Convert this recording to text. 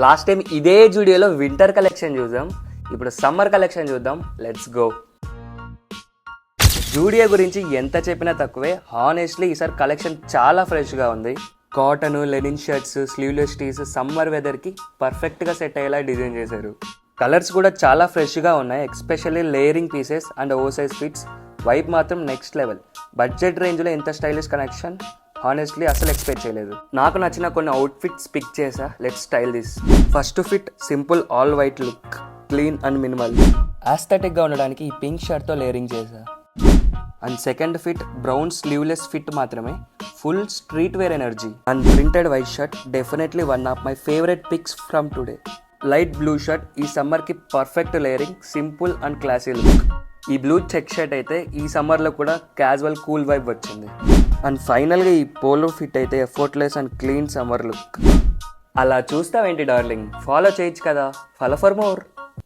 Last time ఇదే జూడియోలో winter collection చూద్దాం, ఇప్పుడు సమ్మర్ కలెక్షన్ చూద్దాం. Let's go. జూడియో గురించి ఎంత చెప్పినా తక్కువే. హానెస్ట్లీ ఈసారి కలెక్షన్ చాలా ఫ్రెష్గా ఉంది. Cotton, linen shirts, sleeveless tees summer వెదర్కి పర్ఫెక్ట్గా సెట్ అయ్యేలా డిజైన్ చేశారు. కలర్స్ కూడా చాలా ఫ్రెష్గా ఉన్నాయి, especially layering pieces and over size fits. Vibe మాత్రం నెక్స్ట్ లెవెల్. బడ్జెట్ రేంజ్లో ఎంత స్టైలిష్ కలెక్షన్ హానెస్ట్లీ అసలు ఎక్స్పెక్ట్ చేయలేదు. నాకు నచ్చిన కొన్ని అవుట్ఫిట్స్ పిక్ చేసా. Let's style this. First fit simple all white look, clean and minimal. ఆస్థెటిక్గా ఉండడానికి ఈ పింక్ షర్ట్తో లేయరింగ్ చేసా. And second fit brown sleeveless fit మాత్రమే, full street wear energy. And printed white shirt definitely one of my favourite pics from today. Light blue shirt ఈ సమ్మర్కి perfect layering, simple and classy look. ఈ blue check shirt అయితే ఈ సమ్మర్లో కూడా casual cool vibe వచ్చింది. And ఫైనల్గా ఈ పోలో ఫిట్ అయితే effortless and clean summer look. అలా చూస్తావేంటి డార్లింగ్, ఫాలో చేయొచ్చు కదా. Follow for more.